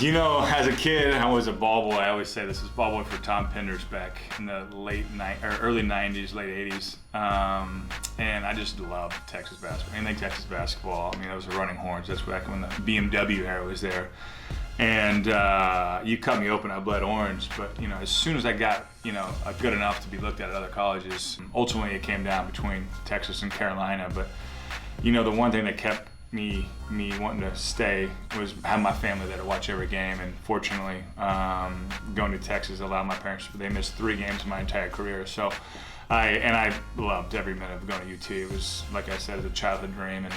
You know, as a kid, I was a ball boy. I always say this was ball boy for Tom Penders back in the early 90s, late 80s. And I just loved Texas basketball. Anything Texas basketball. I mean, that was the running horns. That's back when the BMW era was there. And you cut me open, I bled orange. But, you know, as soon as I got, you know, good enough to be looked at other colleges, ultimately it came down between Texas and Carolina. But, you know, the one thing that kept me wanting to stay was have my family there to watch every game, and fortunately going to Texas allowed my parents, they missed 3 games in my entire career, so I loved every minute of going to UT. It was, like I said, it was a childhood dream, and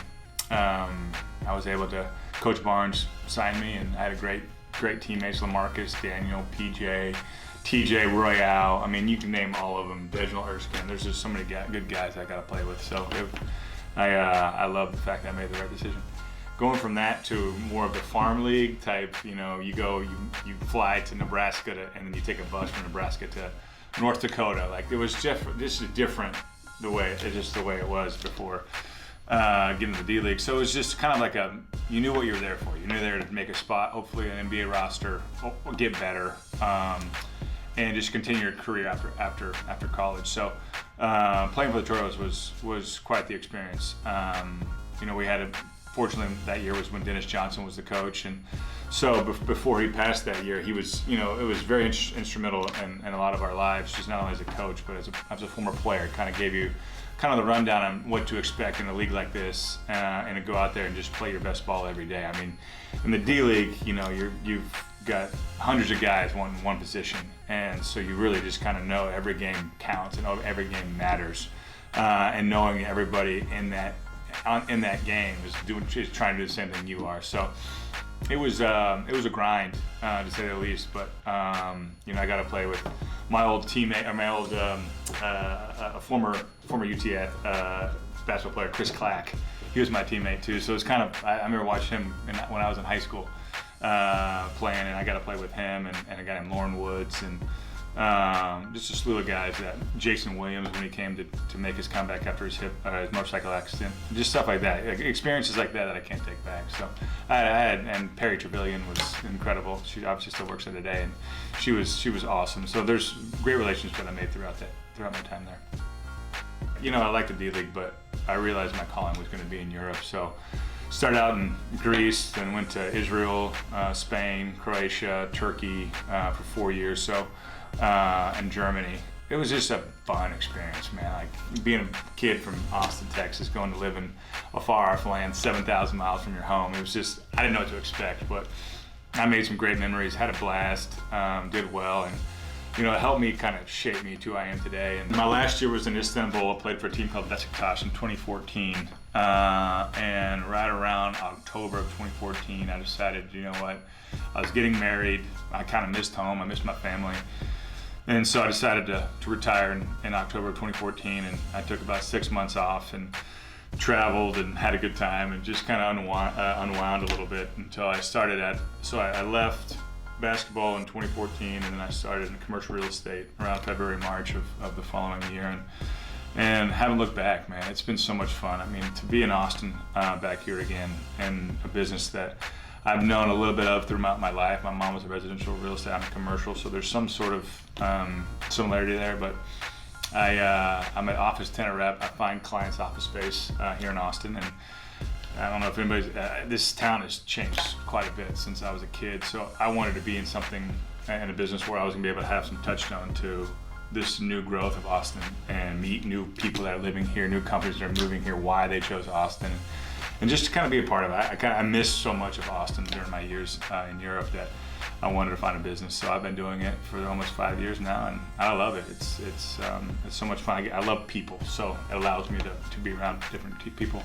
I was able to, Coach Barnes signed me, and I had a great teammates, LaMarcus, Daniel, PJ, TJ, Royale. I mean, you can name all of them, Reginald Erskine. There's just so many good guys I got to play with, so I love the fact that I made the right decision. Going from that to more of the farm league type, you know, you fly to Nebraska and then you take a bus from Nebraska to North Dakota. Like, it was just different the way it was before getting to the D-League. So it was just kind of like you knew what you were there for. You knew there to make a spot, hopefully an NBA roster, or get better, and just continue your career after college. So playing for the Toros was quite the experience. You know, fortunately that year was when Dennis Johnson was the coach, and so before he passed that year, he was, you know, it was very instrumental in a lot of our lives, just not only as a coach but as a former player. Kind of gave you kind of the rundown on what to expect in a league like this, and to go out there and just play your best ball every day. I mean, in the D-League, you know, you've got hundreds of guys wanting one position, and so you really just kind of know every game counts and every game matters, and knowing everybody in that game is trying to do the same thing you are. So it was a grind, to say the least. But you know, I got to play with my old teammate, or my old former UT basketball player, Chris Clack. He was my teammate too. So it's kind of, I remember watching him when I was in high school playing, and I got to play with him and a guy named Lauren Woods, and just a slew of guys. That Jason Williams, when he came to make his comeback after his motorcycle accident, just stuff like that, experiences like that I can't take back. So I had, and Perry Trevelyan was incredible. She obviously still works there today, and she was awesome. So there's great relationships that I made throughout my time there. You know, I like the D-League, but I realized my calling was going to be in Europe. So started out in Greece, then went to Israel, Spain, Croatia, Turkey for 4 years. So. And Germany. It was just a fun experience, man. Like being a kid from Austin, Texas, going to live in a far-off land, 7,000 miles from your home. It was just, I didn't know what to expect, but I made some great memories, had a blast, did well, and you know, it helped me kind of shape me to who I am today. And my last year was in Istanbul. I played for a team called Besiktas in 2014, and right around October of 2014, I decided, you know what, I was getting married. I kind of missed home. I missed my family. And so I decided to retire in October of 2014, and I took about 6 months off and traveled and had a good time and just kind of unwound a little bit until I started so I left basketball in 2014, and then I started in commercial real estate around February, March of the following year, and haven't looked back, man. It's been so much fun. I mean, to be in Austin back here again, and a business that I've known a little bit of throughout my life. My mom was a residential real estate, I'm a commercial, so there's some sort of similarity there. But I'm an office tenant rep. I find clients' office space here in Austin, and I don't know if anybody's, this town has changed quite a bit since I was a kid. So I wanted to be in a business where I was gonna be able to have some touchstone to this new growth of Austin and meet new people that are living here, new companies that are moving here, why they chose Austin. And just to kind of be a part of it. I missed so much of Austin during my years in Europe that I wanted to find a business. So I've been doing it for almost 5 years now, and I love it. It's so much fun. I love people, so it allows me to be around different people.